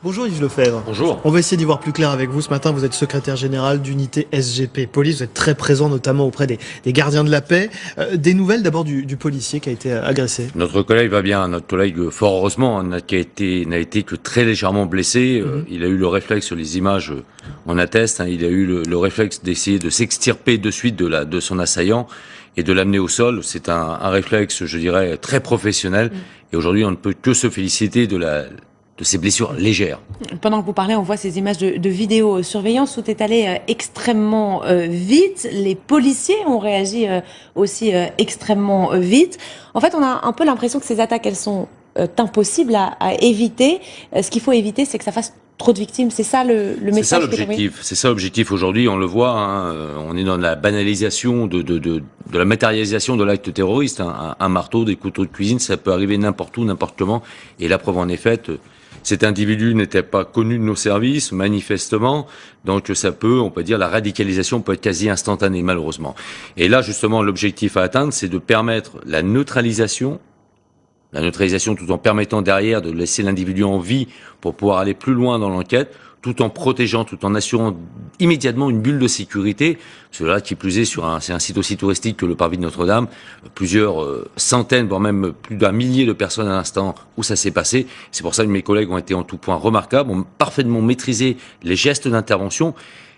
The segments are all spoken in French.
Bonjour Yves Lefebvre. Bonjour. On va essayer d'y voir plus clair avec vous. Ce matin, vous êtes secrétaire général d'unité SGP Police. Vous êtes très présent notamment auprès des gardiens de la paix. Des nouvelles d'abord du policier qui a été agressé. Notre collègue va bien. Notre collègue, fort heureusement, n'a été que très légèrement blessé. Il a eu le réflexe, sur les images, on atteste, il a eu le réflexe d'essayer de s'extirper de suite de son assaillant et de l'amener au sol. C'est un réflexe, je dirais, très professionnel. Et aujourd'hui, on ne peut que se féliciter de ces blessures légères. Pendant que vous parlez, on voit ces images de vidéosurveillance. Tout est allé extrêmement vite. Les policiers ont réagi aussi extrêmement vite. En fait, on a un peu l'impression que ces attaques, elles sont impossibles à éviter. Ce qu'il faut éviter, c'est que ça fasse trop de victimes. C'est ça le message. C'est ça l'objectif. C'est ça l'objectif aujourd'hui. On le voit. On est dans la banalisation de la matérialisation de l'acte terroriste. Un marteau, des couteaux de cuisine, ça peut arriver n'importe où, n'importe comment. Et la preuve en est faite. Cet individu n'était pas connu de nos services, manifestement, donc ça peut, on peut dire, la radicalisation peut être quasi instantanée, malheureusement. Et là, justement, l'objectif à atteindre, c'est de permettre la neutralisation tout en permettant derrière de laisser l'individu en vie pour pouvoir aller plus loin dans l'enquête, tout en protégeant, tout en assurant immédiatement une bulle de sécurité. Cela qui plus est c'est un site aussi touristique que le Parvis de Notre-Dame, plusieurs centaines, voire même plus d'un millier de personnes à l'instant où ça s'est passé. C'est pour ça que mes collègues ont été en tout point remarquables, ont parfaitement maîtrisé les gestes d'intervention.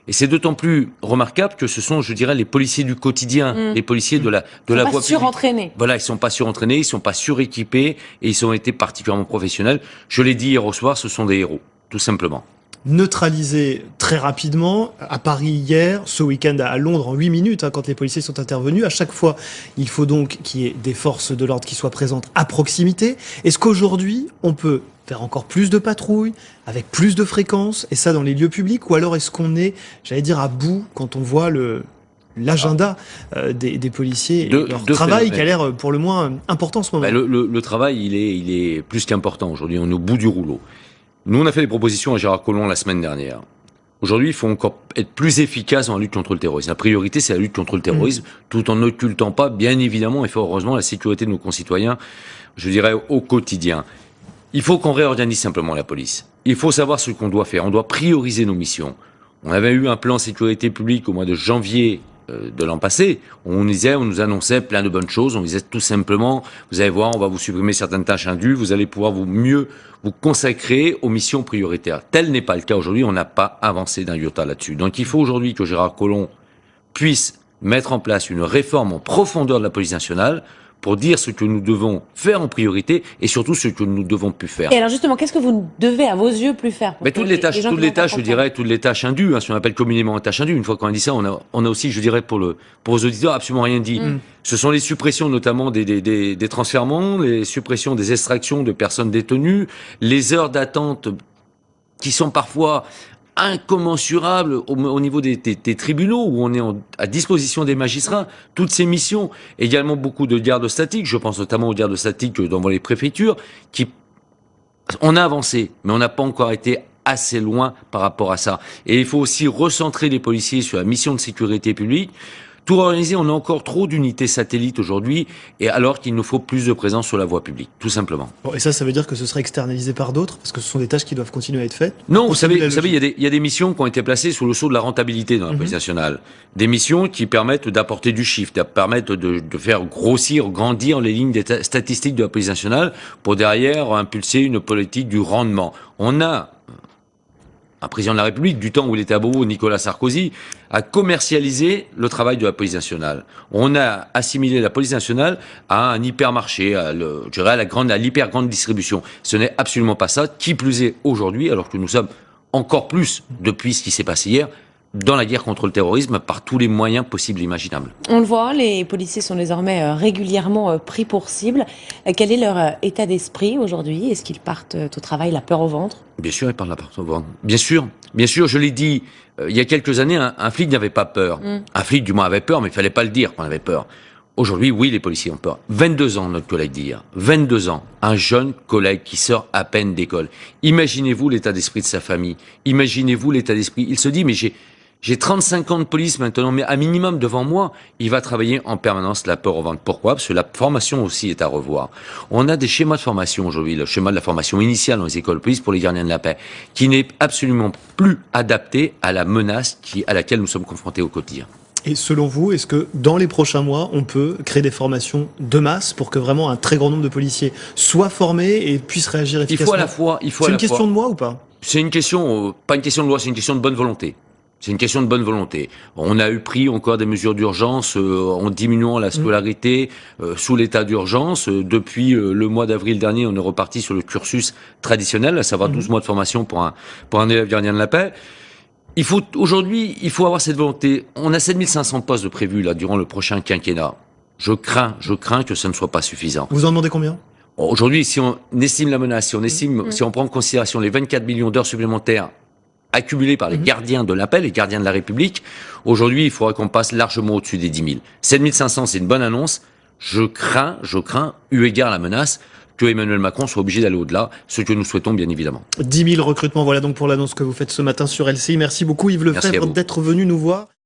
Et c'est d'autant plus remarquable que ce sont, je dirais, les policiers du quotidien, les policiers de la voie publique. Surentraînés. Voilà, ils sont pas surentraînés, ils sont pas suréquipés et ils ont été particulièrement professionnels. Je l'ai dit hier au soir, ce sont des héros, tout simplement. Neutralisé très rapidement, à Paris hier, ce week-end à Londres en 8 minutes, quand les policiers sont intervenus. À chaque fois, il faut donc qu'il y ait des forces de l'ordre qui soient présentes à proximité. Est-ce qu'aujourd'hui, on peut faire encore plus de patrouilles, avec plus de fréquences, et ça dans les lieux publics, ou alors est-ce qu'on est, j'allais dire, à bout quand on voit l'agenda des policiers et leur travail qui a l'air pour le moins important en ce moment? Le travail, il est plus qu'important aujourd'hui, on est au bout du rouleau. Nous, on a fait des propositions à Gérard Collomb la semaine dernière. Aujourd'hui, il faut encore être plus efficace dans la lutte contre le terrorisme. La priorité, c'est la lutte contre le terrorisme, tout en n'occultant pas, bien évidemment, et fort heureusement, la sécurité de nos concitoyens, je dirais, au quotidien. Il faut qu'on réorganise simplement la police. Il faut savoir ce qu'on doit faire. On doit prioriser nos missions. On avait eu un plan sécurité publique au mois de janvier de l'an passé. On nous annonçait plein de bonnes choses. On disait tout simplement, vous allez voir, on va vous supprimer certaines tâches indues, vous allez pouvoir mieux vous consacrer aux missions prioritaires. Tel n'est pas le cas aujourd'hui. On n'a pas avancé d'un iota là-dessus. Donc il faut aujourd'hui que Gérard Collomb puisse mettre en place une réforme en profondeur de la police nationale pour dire ce que nous devons faire en priorité et surtout ce que nous devons plus faire. Et alors justement, qu'est-ce que vous devez à vos yeux plus faire? Mais toutes les tâches, je dirais, toutes les tâches indues, ce qu'on appelle communément les tâches indues. Une fois qu'on a dit ça, on a aussi, je dirais, pour les auditeurs, absolument rien dit. Ce sont les suppressions notamment des transfèrements, les suppressions des extractions de personnes détenues, les heures d'attente qui sont parfois incommensurable au niveau des tribunaux où on est à disposition des magistrats, toutes ces missions, également beaucoup de gardes statiques, je pense notamment aux gardes statiques dans les préfectures, on a avancé, mais on n'a pas encore été assez loin par rapport à ça. Et il faut aussi recentrer les policiers sur la mission de sécurité publique. Tout organiser, on a encore trop d'unités satellites aujourd'hui, et alors qu'il nous faut plus de présence sur la voie publique, tout simplement. Bon, et ça veut dire que ce serait externalisé par d'autres, parce que ce sont des tâches qui doivent continuer à être faites? Non, vous savez, il y a des missions qui ont été placées sous le sceau de la rentabilité dans la police nationale. Des missions qui permettent d'apporter du chiffre, qui permettent de faire grandir les lignes des statistiques de la police nationale, pour derrière impulser une politique du rendement. On a un président de la République, du temps où il était à Beauvau, Nicolas Sarkozy, a commercialisé le travail de la police nationale. On a assimilé la police nationale à un hypermarché, à l'hyper grande distribution. Ce n'est absolument pas ça. Qui plus est aujourd'hui, alors que nous sommes encore plus, depuis ce qui s'est passé hier, dans la guerre contre le terrorisme par tous les moyens possibles et imaginables. On le voit, les policiers sont désormais régulièrement pris pour cible. Quel est leur état d'esprit aujourd'hui? Est-ce qu'ils partent au travail la peur au ventre? Bien sûr, ils partent la peur au ventre. Bien sûr, je l'ai dit, il y a quelques années, un flic n'avait pas peur. Un flic, du moins, avait peur, mais il fallait pas le dire qu'on avait peur. Aujourd'hui, oui, les policiers ont peur. 22 ans, notre collègue dit hier. 22 ans. Un jeune collègue qui sort à peine d'école. Imaginez-vous l'état d'esprit de sa famille. Imaginez-vous l'état d'esprit. Il se dit, mais J'ai 35 ans de police maintenant, mais à minimum devant moi, il va travailler en permanence la peur au ventre. Pourquoi? Parce que la formation aussi est à revoir. On a des schémas de formation aujourd'hui, le schéma de la formation initiale dans les écoles de police pour les gardiens de la paix, qui n'est absolument plus adapté à la menace à laquelle nous sommes confrontés au quotidien. Et selon vous, est-ce que dans les prochains mois, on peut créer des formations de masse pour que vraiment un très grand nombre de policiers soient formés et puissent réagir efficacement? Il faut à la fois, C'est une question de moi ou pas? C'est une question, pas une question de loi, c'est une question de bonne volonté. C'est une question de bonne volonté. On a pris encore des mesures d'urgence en diminuant la scolarité sous l'état d'urgence. Depuis le mois d'avril dernier, on est reparti sur le cursus traditionnel, à savoir 12 mois de formation pour un élève gardien de la paix. Aujourd'hui, il faut avoir cette volonté. On a 7500 postes de prévus là durant le prochain quinquennat. Je crains que ça ne soit pas suffisant. Vous en demandez combien? Aujourd'hui, si on estime la menace, si on prend en considération les 24 millions d'heures supplémentaires accumulés par les gardiens de la paix, les gardiens de la République, aujourd'hui, il faudrait qu'on passe largement au-dessus des 10 000. 7500, c'est une bonne annonce. Je crains, eu égard à la menace, que Emmanuel Macron soit obligé d'aller au-delà, ce que nous souhaitons bien évidemment. 10 000 recrutements, voilà donc pour l'annonce que vous faites ce matin sur LCI. Merci beaucoup Yves Lefebvre d'être venu nous voir.